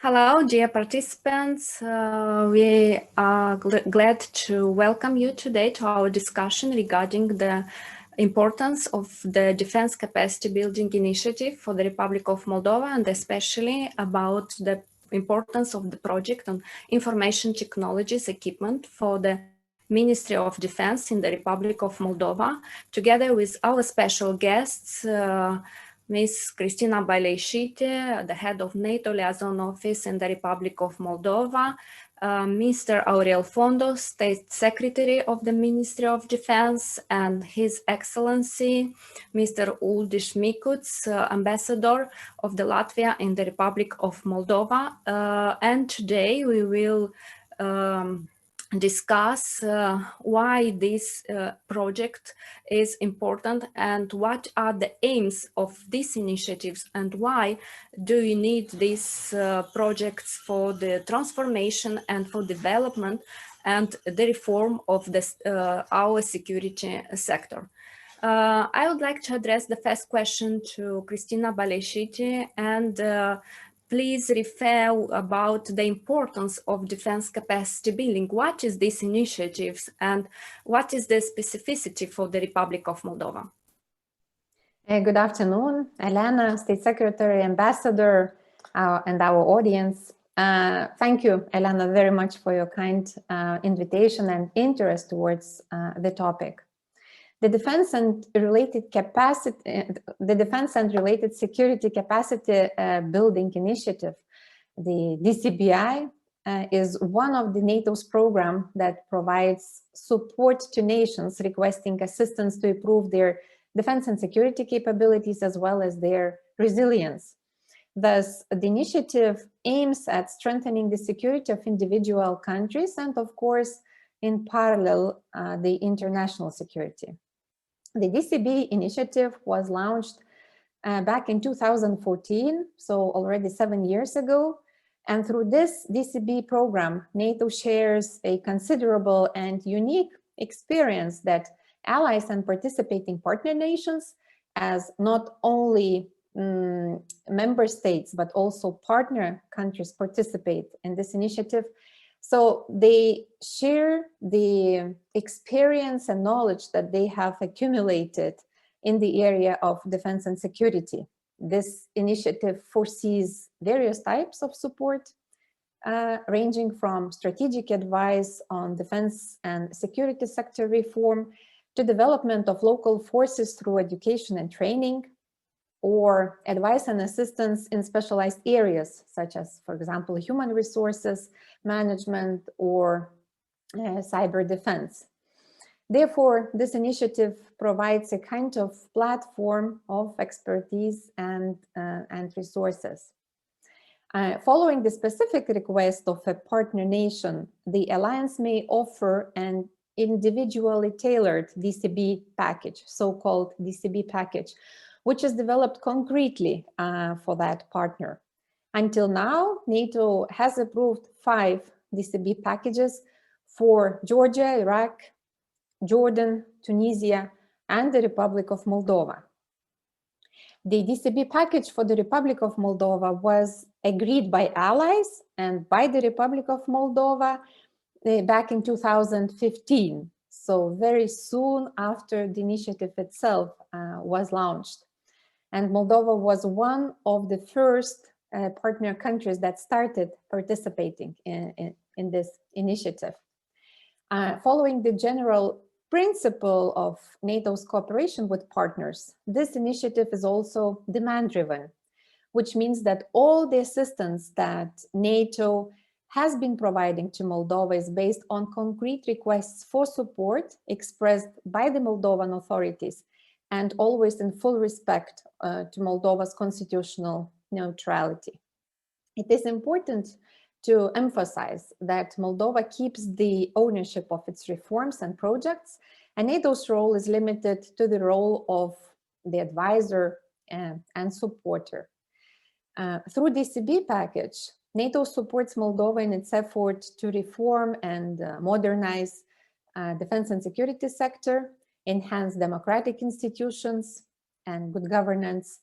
Hello, dear participants. We are glad to welcome you today to our discussion regarding the importance of the Defense Capacity Building Initiative for the Republic of Moldova, and especially about the importance of the project on information technologies equipment for the Ministry of Defense in the Republic of Moldova, together with our special guests, Ms. Kristina Baleisyte, the head of NATO Liaison Office in the Republic of Moldova, Mr. Aurel Fondos, State Secretary of the Ministry of Defense, and His Excellency, Mr. Uldis, Ambassador of the Latvia in the Republic of Moldova. And today we will discuss why this project is important and what are the aims of these initiatives and why do you need these projects for the transformation and for development and the reform of this, our security sector. I would like to address the first question to Kristina Baleisyte, and please refer about the importance of defense capacity building. What is this initiative and what is the specificity for the Republic of Moldova? Good afternoon, Elena, State Secretary, Ambassador, and our audience. Thank you, Elena, very much for your kind invitation and interest towards the topic. The defense and related security capacity building initiative, the DCBI, is one of the NATO's program that provides support to nations requesting assistance to improve their defense and security capabilities as well as their resilience. Thus, the initiative aims at strengthening the security of individual countries and, of course, in parallel, the international security. The DCB initiative was launched back in 2014, so already 7 years ago. And through this DCB program, NATO shares a considerable and unique experience that allies and participating partner nations, as not only member states, but also partner countries participate in this initiative. So they share the experience and knowledge that they have accumulated in the area of defense and security. This initiative foresees various types of support, ranging from strategic advice on defense and security sector reform to development of local forces through education and training, or advice and assistance in specialized areas, such as, for example, human resources management or cyber defense. Therefore, this initiative provides a kind of platform of expertise and resources. Following the specific request of a partner nation, the alliance may offer an individually tailored DCB package, so-called DCB package, which is developed concretely for that partner. Until now, NATO has approved 5 DCB packages for Georgia, Iraq, Jordan, Tunisia, and the Republic of Moldova. The DCB package for the Republic of Moldova was agreed by allies and by the Republic of Moldova back in 2015, so very soon after the initiative itself was launched. And Moldova was one of the first partner countries that started participating in this initiative. Following the general principle of NATO's cooperation with partners, this initiative is also demand-driven, which means that all the assistance that NATO has been providing to Moldova is based on concrete requests for support expressed by the Moldovan authorities and always in full respect to Moldova's constitutional neutrality. It is important to emphasize that Moldova keeps the ownership of its reforms and projects, and NATO's role is limited to the role of the advisor and supporter. Through the DCB package, NATO supports Moldova in its effort to reform and modernize defense and security sector, enhance democratic institutions and good governance.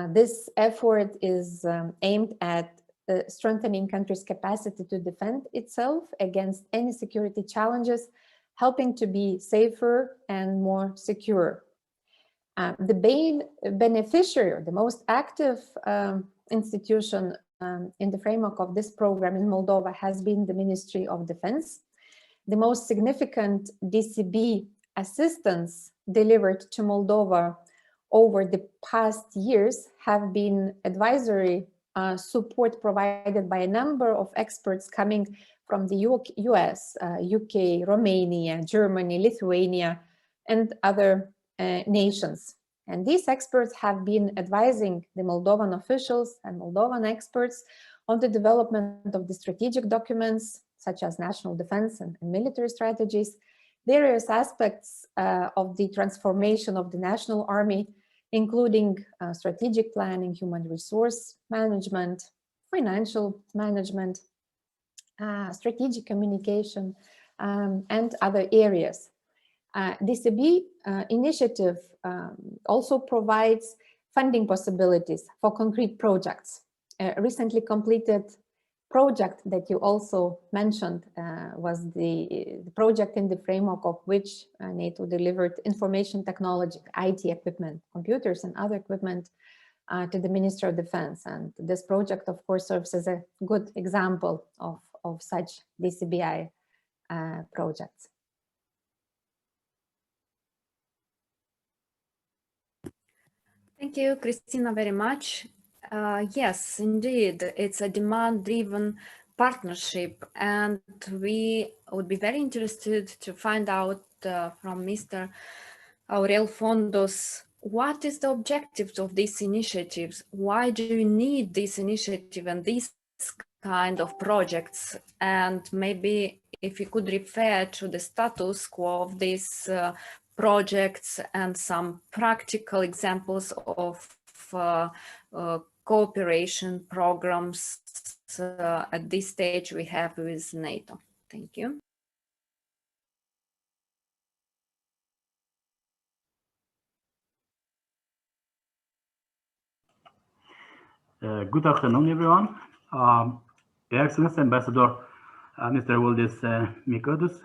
This effort is aimed at strengthening countries' capacity to defend itself against any security challenges, helping to be safer and more secure. The main beneficiary, the most active institution in the framework of this program in Moldova has been the Ministry of Defense. The most significant DCB assistance delivered to Moldova over the past years have been advisory support provided by a number of experts coming from the US, UK, Romania, Germany, Lithuania, and other nations. And these experts have been advising the Moldovan officials and Moldovan experts on the development of the strategic documents, such as national defense and military strategies, various aspects of the transformation of the national army, including strategic planning, human resource management, financial management, strategic communication, and other areas. DCB initiative also provides funding possibilities for concrete projects. Recently completed project that you also mentioned was the project in the framework of which NATO delivered information technology, IT equipment, computers and other equipment to the Ministry of Defense. And this project, of course, serves as a good example of such DCBI projects. Thank you, Kristina, very much. Yes, indeed, it's a demand-driven partnership, and we would be very interested to find out from Mr. Aurel Fondos, what is the objectives of these initiatives? Why do you need this initiative and these kind of projects? And maybe if you could refer to the status quo of these projects and some practical examples of cooperation programs at this stage we have with NATO. Thank you. Good afternoon, everyone. Your Excellency Ambassador Mr. Uldis Mikodus,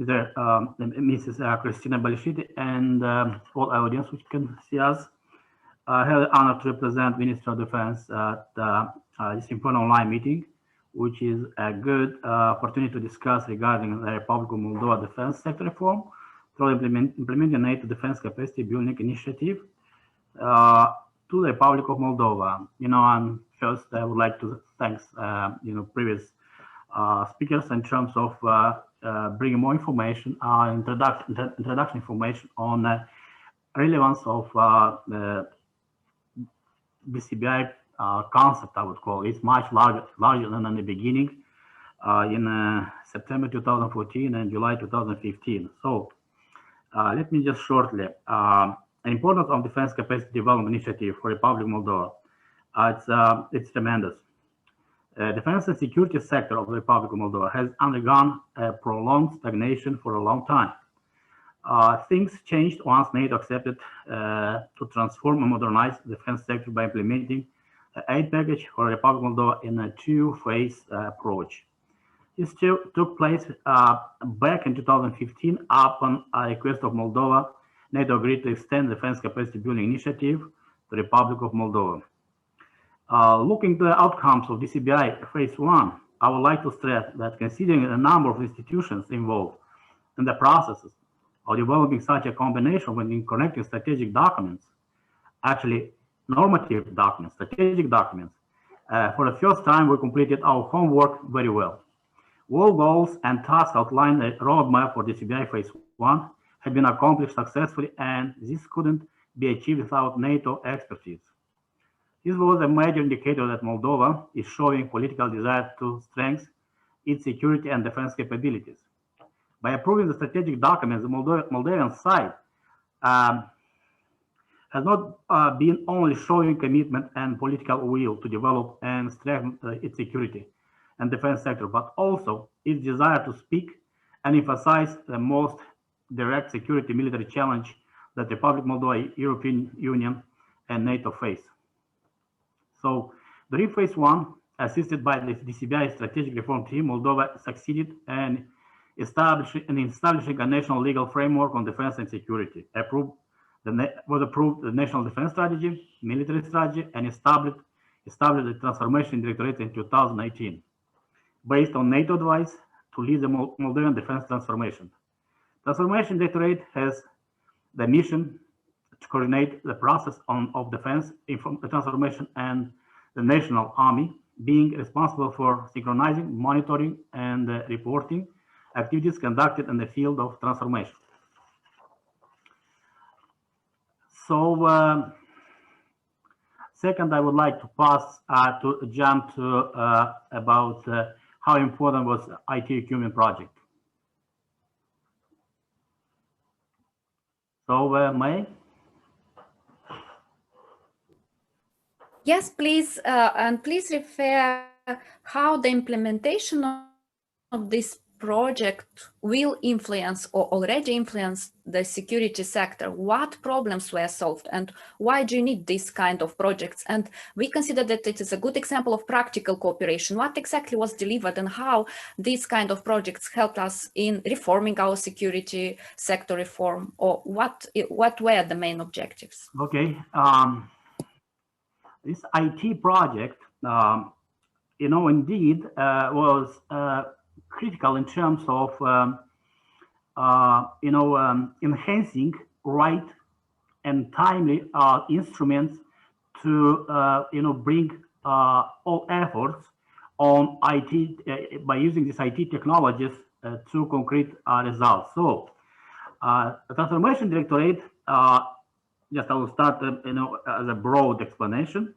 Mrs. Kristina Baleisyte, and all audience which can see us. I have the honor to represent Ministry of Defense at this important online meeting, which is a good opportunity to discuss regarding the Republic of Moldova defense sector reform through implementing NATO defense capacity building initiative to the Republic of Moldova. And first I would like to thank previous speakers in terms of bringing more information, introduction information on the relevance of the DCBI concept, I would call it. It's much larger than in the beginning in September 2014 and July 2015. So let me just shortly, the importance of defense capacity development initiative for Republic of Moldova, it's tremendous. Defense and security sector of the Republic of Moldova has undergone a prolonged stagnation for a long time. Things changed once NATO accepted to transform and modernize the defense sector by implementing the aid package for the Republic of Moldova in a two-phase approach. This took place back in 2015 upon a request of Moldova. NATO agreed to extend the defense capacity building initiative to the Republic of Moldova. Looking at the outcomes of DCBI phase 1, I would like to stress that considering the number of institutions involved in the processes of developing such a combination when connecting strategic documents, actually normative documents, strategic documents, for the first time we completed our homework very well. All goals and tasks outlined in the roadmap for DCBI phase 1 have been accomplished successfully, and this couldn't be achieved without NATO expertise. This was a major indicator that Moldova is showing political desire to strengthen its security and defense capabilities. By approving the strategic documents, the Moldovan side has not been only showing commitment and political will to develop and strengthen its security and defense sector, but also its desire to speak and emphasize the most direct security military challenge that the Republic of Moldova, European Union, and NATO face. So During phase 1, assisted by the DCBI strategic reform team, Moldova succeeded in establishing a national legal framework on defense and security. Was approved the national defense strategy, military strategy, and established the transformation directorate in 2018, based on NATO advice to lead the Moldovan defense transformation. Transformation directorate has the mission to coordinate the process of defense transformation and the national army, being responsible for synchronizing, monitoring, and reporting activities conducted in the field of transformation. So, second, I would like to pass to jump to about how important was IT equipment project. So, May? Yes, please, and please refer how the implementation of this project will influence or already influence the security sector. What problems were solved and why do you need this kind of projects? And we consider that it is a good example of practical cooperation. What exactly was delivered and how these kind of projects helped us in reforming our security sector reform, or what were the main objectives? Okay. This IT project, indeed was critical in terms of, enhancing right and timely instruments to, bring all efforts on IT by using these IT technologies to concrete results. So, the Transformation Directorate, just I will start, as a broad explanation,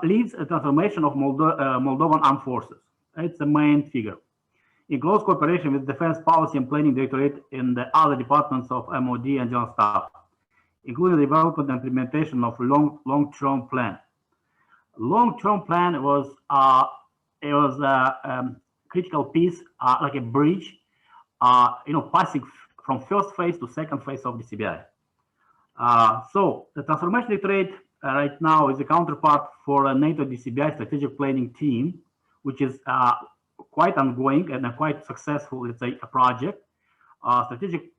leads the transformation of Moldovan armed forces. It's the main figure. In close cooperation with Defense Policy and Planning Directorate in the other departments of MOD and General Staff, including the development and implementation of long-term plan. Long-term plan was a critical piece, like a bridge, passing from first phase to second phase of the DCBI. So the Transformation Directorate right now is a counterpart for a NATO DCBI strategic planning team, which is quite ongoing and a quite successful, let's say, a project, strategic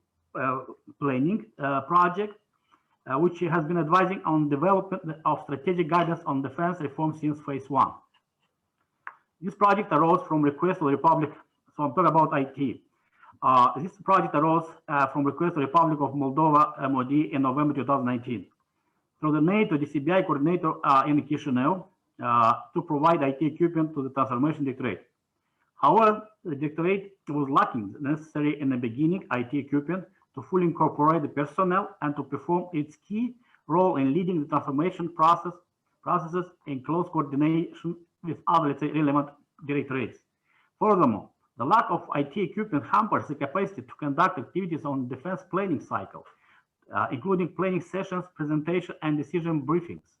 planning project, which has been advising on development of strategic guidance on defense reform since phase 1. This project arose from request of the Republic, so I'm talking about IT. This project arose from request of the Republic of Moldova MOD in November 2019. Through the NATO DCBI coordinator in Chisinau to provide IT equipment to the Transformation Directorate. However, the Directorate was lacking the necessary in the beginning IT equipment to fully incorporate the personnel and to perform its key role in leading the transformation processes in close coordination with other, let's say, relevant directorates. Furthermore, the lack of IT equipment hampers the capacity to conduct activities on defense planning cycle, including planning sessions, presentation, and decision briefings,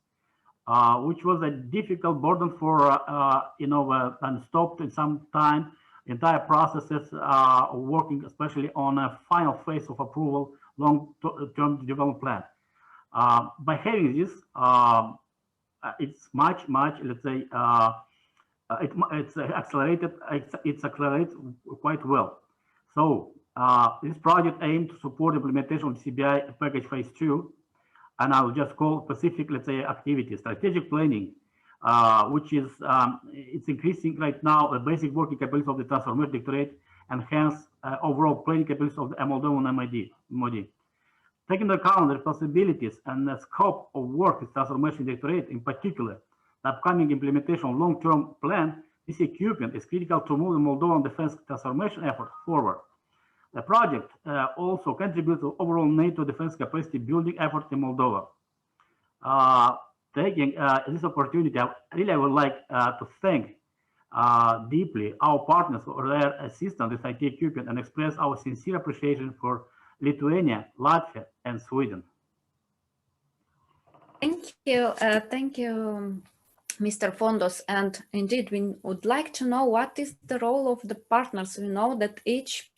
which was a difficult burden for, and stopped in some time entire processes working, especially on a final phase of approval, long-term development plan. By having this, it's much, let's say, it's accelerated quite well. So this project aimed to support implementation of DCBI package phase 2, and I will just call specific, let's say, activities, strategic planning, which is it's increasing right now the basic working capabilities of the Transformation Directorate and hence overall planning capabilities of the Moldovan MOD. Taking into account the responsibilities and the scope of work with Transformation Directorate, in particular, the upcoming implementation of long-term plan, this equipment is critical to move the Moldovan defense transformation effort forward. The project also contributes to overall NATO defense capacity building effort in Moldova. Taking this opportunity, I would like to thank deeply our partners for their assistance with IT equipment and express our sincere appreciation for Lithuania, Latvia, and Sweden. Thank you, Mr. Fondos. And indeed, we would like to know what is the role of the partners. We know that each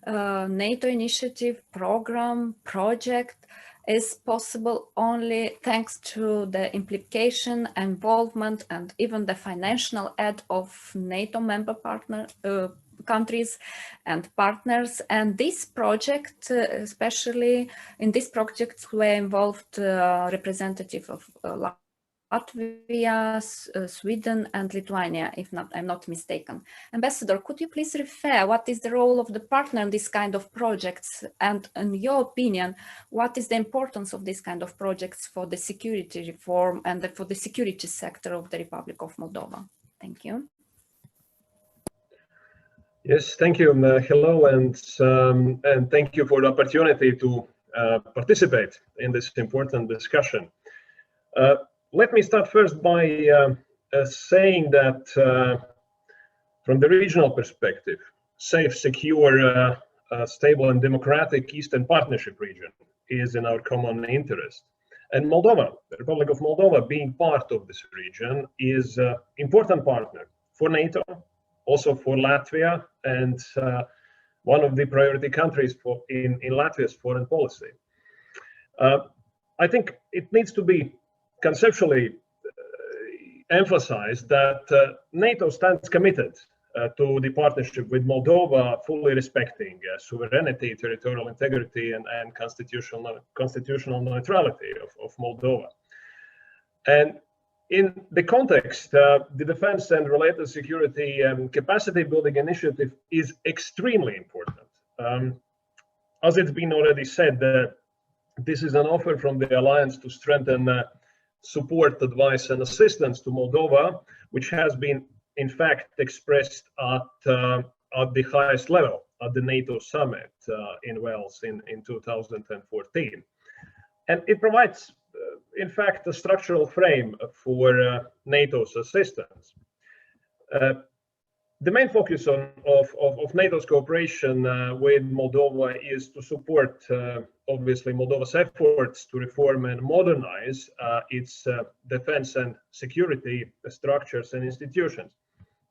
NATO initiative, program, project is possible only thanks to the implication, involvement, and even the financial aid of NATO member countries and partners. And this project, especially in this project, were involved representative of Latvia, Sweden, and Lithuania, if I'm not mistaken. Ambassador, could you please refer what is the role of the partner in this kind of projects? And in your opinion, what is the importance of this kind of projects for the security reform and for the security sector of the Republic of Moldova? Thank you. Yes, thank you. Hello, and thank you for the opportunity to participate in this important discussion. Let me start first by saying that from the regional perspective, safe, secure, stable and democratic Eastern Partnership region is in our common interest. And Moldova, the Republic of Moldova, being part of this region, is an important partner for NATO, also for Latvia, and one of the priority countries in Latvia's foreign policy. I think it needs to be conceptually emphasized that NATO stands committed to the partnership with Moldova, fully respecting sovereignty, territorial integrity, and constitutional neutrality of Moldova. And in the context, the defense and related security capacity building initiative is extremely important. As it's been already said, this is an offer from the Alliance to strengthen support, advice, and assistance to Moldova, which has been, in fact, expressed at the highest level at the NATO summit in Wales in 2014. And it provides, in fact, a structural frame for NATO's assistance. The main focus of NATO's cooperation with Moldova is to support, obviously, Moldova's efforts to reform and modernize its defense and security structures and institutions.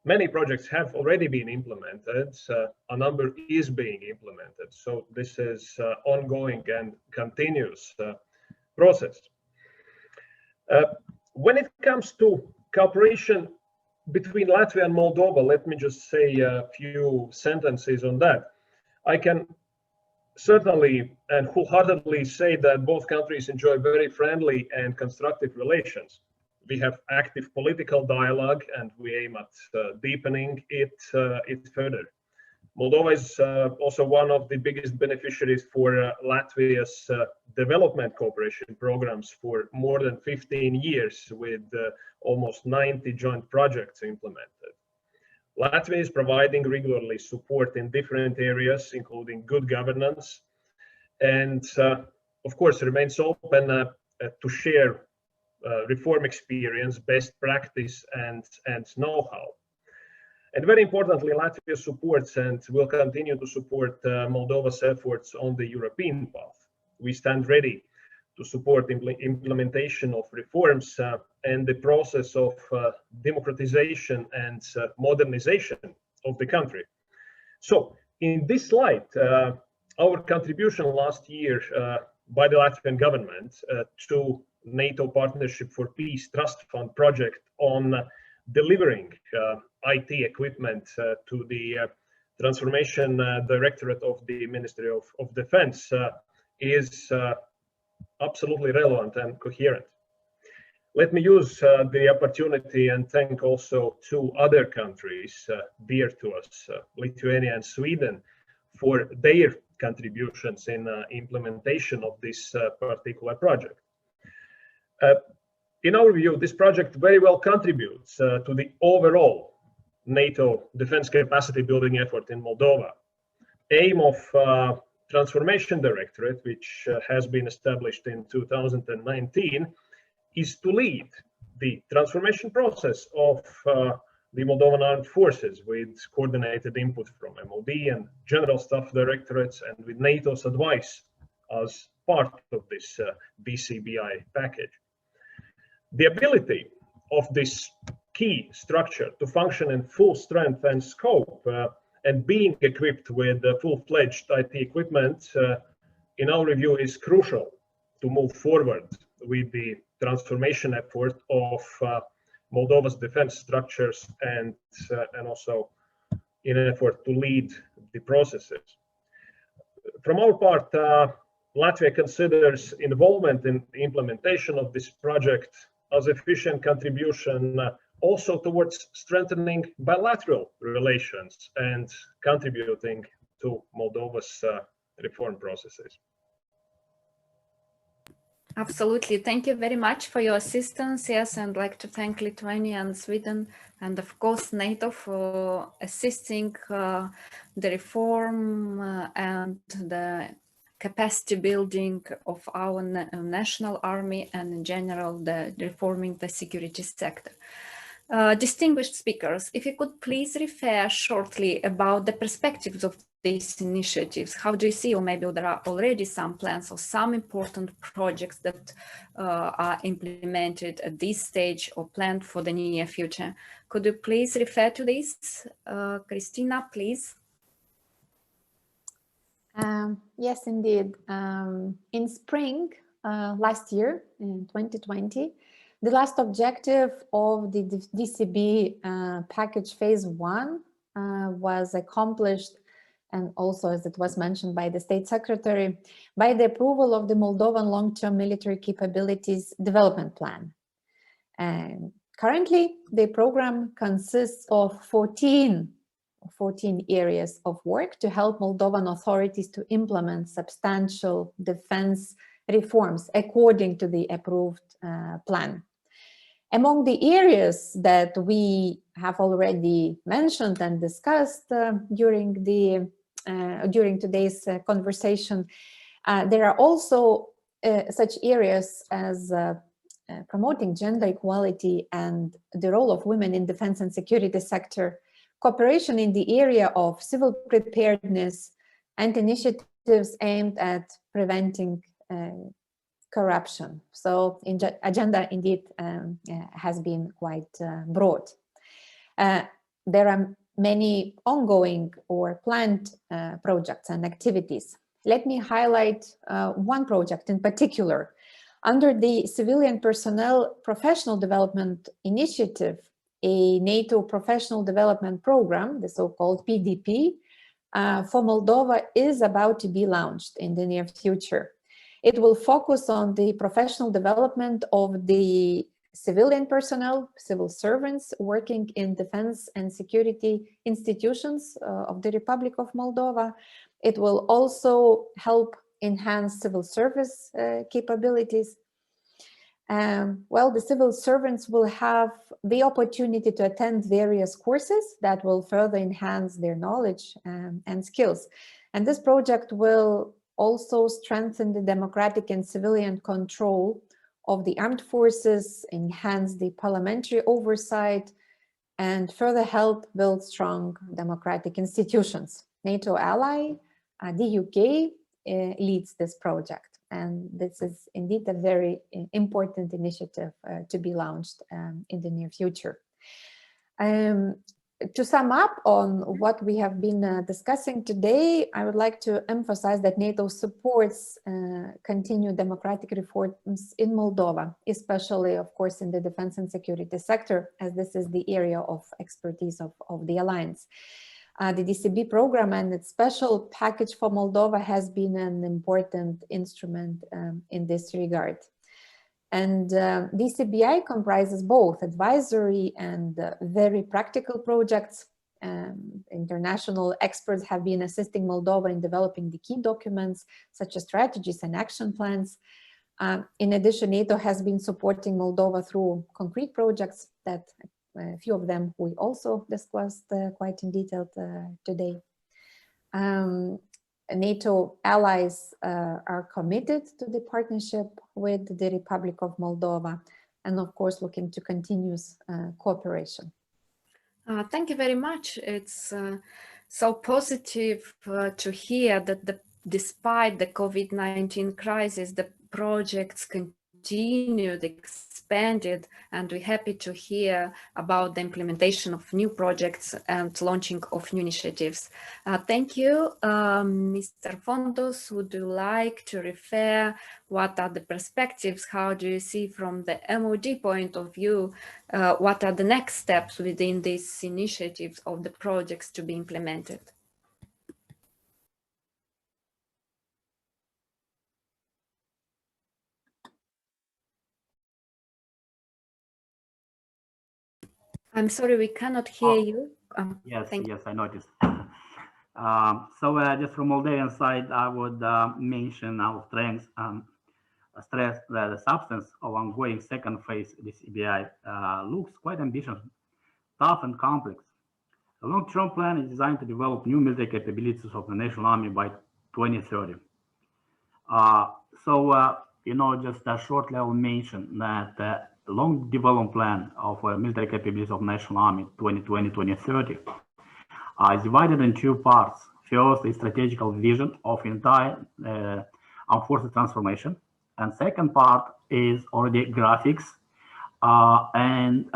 Many projects have already been implemented, a number is being implemented. So this is ongoing and continuous process. When it comes to cooperation between Latvia and Moldova, let me just say a few sentences on that. I can certainly and wholeheartedly say that both countries enjoy very friendly and constructive relations. We have active political dialogue and we aim at deepening it further. Moldova is also one of the biggest beneficiaries for Latvia's development cooperation programs for more than 15 years with almost 90 joint projects implemented. Latvia is providing regularly support in different areas, including good governance, and of course remains open to share reform experience, best practice, and know-how. And very importantly, Latvia supports and will continue to support Moldova's efforts on the European path. We stand ready to support implementation of reforms and the process of democratization and modernization of the country. So in this light, our contribution last year by the Latvian government to NATO Partnership for Peace Trust Fund project on delivering IT equipment to the Transformation Directorate of the Ministry of Defense is absolutely relevant and coherent. Let me use the opportunity and thank also two other countries dear to us, Lithuania and Sweden, for their contributions in implementation of this particular project. In our view, this project very well contributes to the overall NATO defense capacity building effort in Moldova. Aim of Transformation Directorate, which has been established in 2019, is to lead the transformation process of the Moldovan Armed Forces with coordinated input from MOD and General Staff Directorates and with NATO's advice as part of this DCBI package. The ability of this key structure to function in full strength and scope and being equipped with full-fledged IT equipment, in our review, is crucial to move forward with the transformation effort of Moldova's defense structures and also in an effort to lead the processes. From our part, Latvia considers involvement in the implementation of this project as efficient contribution also towards strengthening bilateral relations and contributing to Moldova's reform processes. Absolutely. Thank you very much for your assistance. Yes, and I'd like to thank Lithuania and Sweden and of course NATO for assisting the reform and the capacity building of our national army and in general the reforming the security sector. Distinguished speakers, if you could please refer shortly about the perspectives of these initiatives. How do you see, or maybe there are already some plans or some important projects that are implemented at this stage or planned for the near future? Could you please refer to this? Kristina, please. Yes, indeed. In spring last year, in 2020, the last objective of the DCB package phase 1 was accomplished, and also, as it was mentioned by the State Secretary, by the approval of the Moldovan long-term military capabilities development plan. And currently, the program consists of 14 areas of work to help Moldovan authorities to implement substantial defense reforms according to the approved plan. Among the areas that we have already mentioned and discussed during today's conversation, there are also such areas as promoting gender equality and the role of women in defense and security sector, cooperation in the area of civil preparedness, and initiatives aimed at preventing corruption. So agenda indeed has been quite broad. There are many ongoing or planned projects and activities. Let me highlight one project in particular. Under the Civilian Personnel Professional Development Initiative, a NATO professional development program, the so-called PDP, for Moldova is about to be launched in the near future. It will focus on the professional development of the civilian personnel, civil servants working in defense and security institutions of the Republic of Moldova. It will also help enhance civil service capabilities. Well, the civil servants will have the opportunity to attend various courses that will further enhance their knowledge and skills. And this project will also strengthen the democratic and civilian control of the armed forces, enhance the parliamentary oversight, and further help build strong democratic institutions. NATO ally, the UK, leads this project. And this is indeed a very important initiative to be launched in the near future. To sum up on what we have been discussing today, I would like to emphasize that NATO supports continued democratic reforms in Moldova, especially, of course, in the defense and security sector, as this is the area of expertise of the alliance. The DCB program and its special package for Moldova has been an important instrument in this regard. And DCBI comprises both advisory and very practical projects. International experts have been assisting Moldova in developing the key documents, such as strategies and action plans. In addition, NATO has been supporting Moldova through concrete projects that a few of them we also discussed quite in detail today. NATO allies are committed to the partnership with the Republic of Moldova and, of course, looking to continuous cooperation. Thank you very much. It's so positive to hear that despite the COVID-19 crisis, the projects continued, expanded expanded, and we're happy to hear about the implementation of new projects and launching of new initiatives. Thank you. Mr. Fondos, would you like to refer what are the perspectives? How do you see from the MOD point of view, what are the next steps within these initiatives of the projects to be implemented? I'm sorry, we cannot hear you. Yes, I noticed. Just from Moldavian side, I would mention our strengths and stress that the substance of ongoing second phase DCBI looks quite ambitious, tough and complex. The long-term plan is designed to develop new military capabilities of the National Army by 2030. Just a short level mention that the long development plan of military capabilities of National Army 2020-2030 is divided in two parts. First, the strategical vision of entire armed forces transformation, and second part is already graphics, and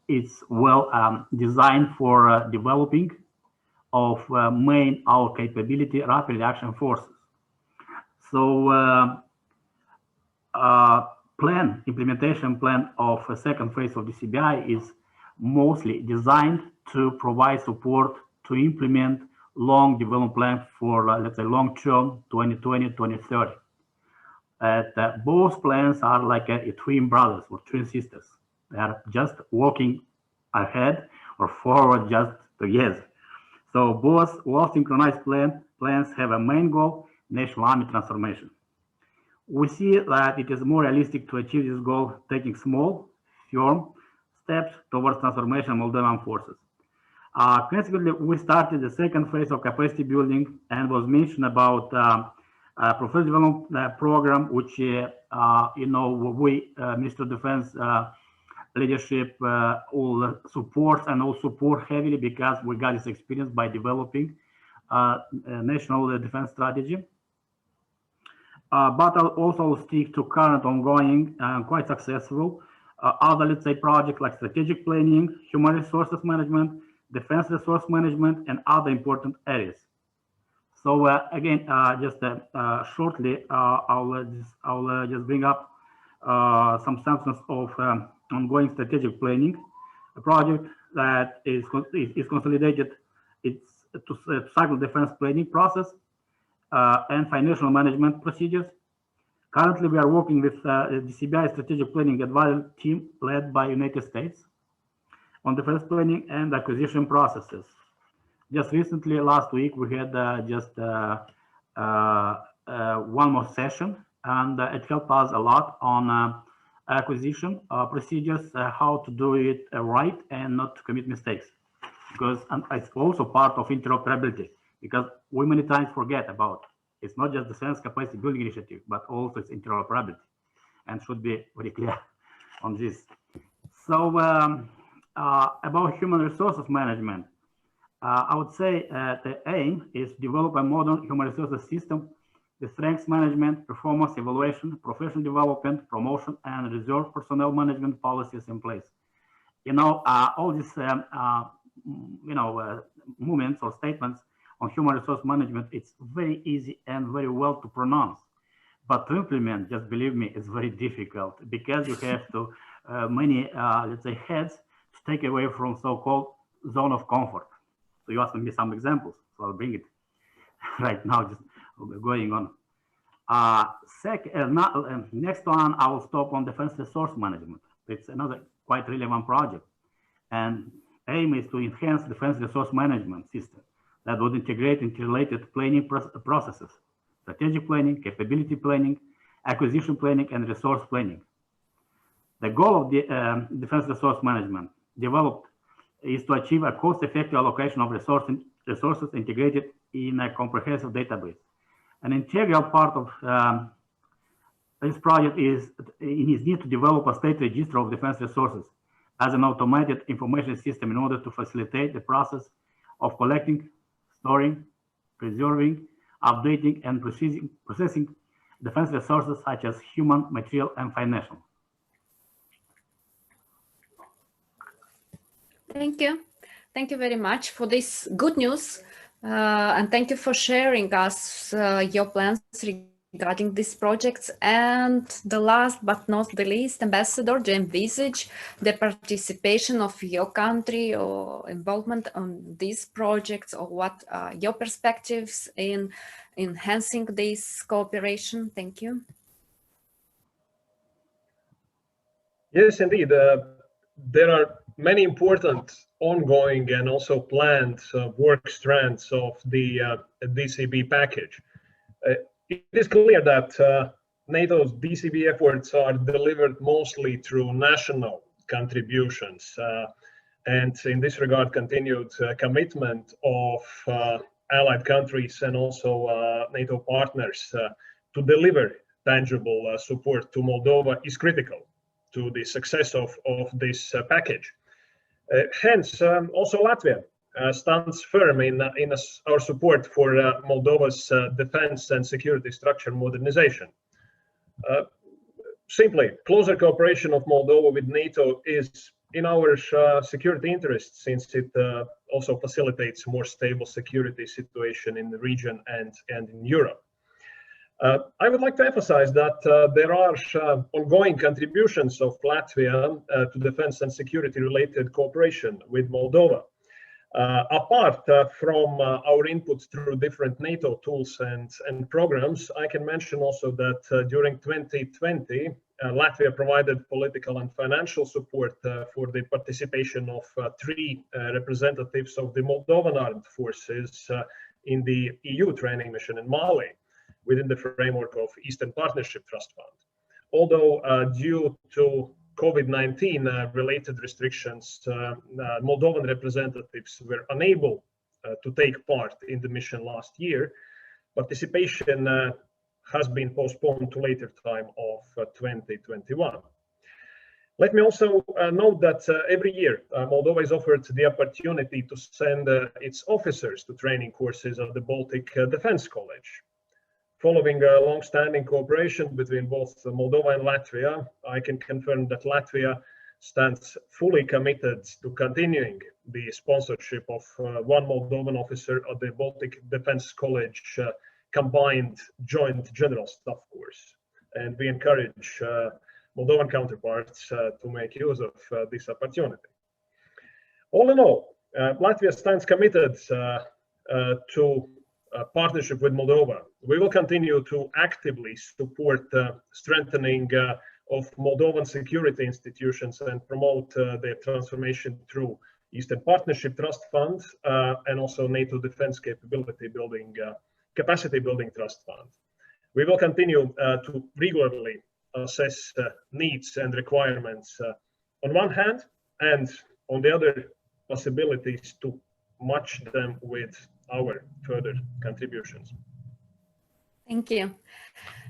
it's well designed for developing of main our capability rapid reaction forces. So implementation plan of a second phase of DCBI is mostly designed to provide support to implement long development plan for let's say long term 2020-2030. Both plans are like a twin brothers or twin sisters. They are just walking ahead or forward just together. So both well-synchronized plans have a main goal, National Army transformation. We see that it is more realistic to achieve this goal taking small, firm steps towards transformation of Moldovan forces. Consequently, we started the second phase of capacity building and was mentioned about professional development program, which we Minister of Defense leadership all supports and all support heavily because we got this experience by developing national defense strategy. But I'll also stick to current ongoing and quite successful other, let's say, projects like strategic planning, human resources management, defense resource management, and other important areas. So again, just shortly, I'll just bring up some substance of ongoing strategic planning, a project that is consolidated. It's to cycle defense planning process and financial management procedures. Currently, we are working with the DCBI strategic planning advisory team led by United States on defense planning and acquisition processes. Just recently, last week, we had one more session, and it helped us a lot on acquisition procedures, how to do it right and not to commit mistakes. Because it's also part of interoperability, because we many times forget about it's not just defense capacity building initiative, but also it's interoperability, and should be very clear on this. So about human resources management, I would say the aim is to develop a modern human resources system with strengths management, performance evaluation, professional development, promotion, and reserve personnel management policies in place. All these movements or statements on human resource management, it's very easy and very well to pronounce, but to implement, just believe me, it's very difficult because you have to many let's say heads to take away from so-called zone of comfort. So you asked me some examples, so I'll bring it right now, just going on. Next one, I will stop on defense resource management. It's another quite relevant project, and aim is to enhance defense resource management system that would integrate interrelated planning processes, strategic planning, capability planning, acquisition planning, and resource planning. The goal of the defense resource management developed is to achieve a cost-effective allocation of resources integrated in a comprehensive database. An integral part of this project is need to develop a state register of defense resources as an automated information system in order to facilitate the process of collecting, storing, preserving, updating, and processing defense resources such as human, material, and financial. Thank you. Thank you very much for this good news. And thank you for sharing us your plans regarding these projects. And the last but not the least, Ambassador, do you envisage the participation of your country or involvement on these projects, or what are your perspectives in enhancing this cooperation? Thank you. Yes, indeed. There are many important ongoing and also planned work strands of the DCB package. It is clear that NATO's DCB efforts are delivered mostly through national contributions, and in this regard, continued commitment of allied countries and also NATO partners to deliver tangible support to Moldova is critical to the success of this package. Hence, also Latvia stands firm in our support for Moldova's defense and security structure modernization. Simply, closer cooperation of Moldova with NATO is in our security interests, since it also facilitates more stable security situation in the region and in Europe. I would like to emphasize that there are ongoing contributions of Latvia to defense and security related cooperation with Moldova. Apart from our input through different NATO tools and programs, I can mention also that during 2020, Latvia provided political and financial support for the participation of 3 representatives of the Moldovan armed forces in the EU training mission in Mali, within the framework of Eastern Partnership Trust Fund. Although due to COVID-19 related restrictions, Moldovan representatives were unable to take part in the mission last year, participation has been postponed to later time of 2021. Let me also note that every year Moldova is offered the opportunity to send its officers to training courses at the Baltic Defense College. Following a long-standing cooperation between both Moldova and Latvia, I can confirm that Latvia stands fully committed to continuing the sponsorship of one Moldovan officer at the Baltic Defense College combined joint general staff course. And we encourage Moldovan counterparts to make use of this opportunity. All in all, Latvia stands committed to partnership with Moldova. We will continue to actively support strengthening of Moldovan security institutions and promote their transformation through Eastern Partnership Trust Fund and also NATO Defense Capability Building, Capacity Building Trust Fund. We will continue to regularly assess needs and requirements on one hand, and on the other, possibilities to match them with our further contributions. Thank you.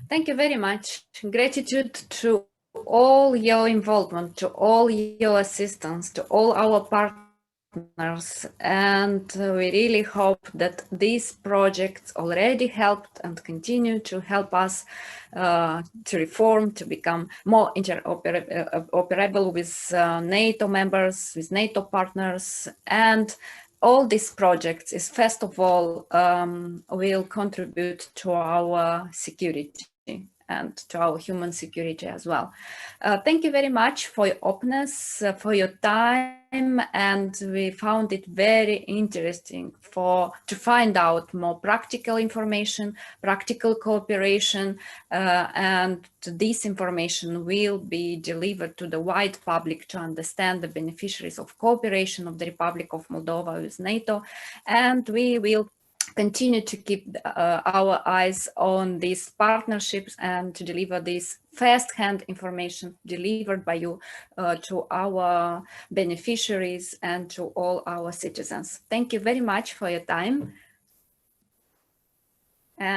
Thank you very much. Gratitude to all your involvement, to all your assistance, to all our partners. And we really hope that these projects already helped and continue to help us to reform, to become more interoperable with NATO members, with NATO partners. And all these projects is, first of all, will contribute to our security and to our human security as well. Thank you very much for your openness, for your time, and we found it very interesting to find out more practical information, practical cooperation, and this information will be delivered to the wide public to understand the beneficiaries of cooperation of the Republic of Moldova with NATO, and we will continue to keep our eyes on these partnerships and to deliver this first-hand information delivered by you to our beneficiaries and to all our citizens. Thank you very much for your time.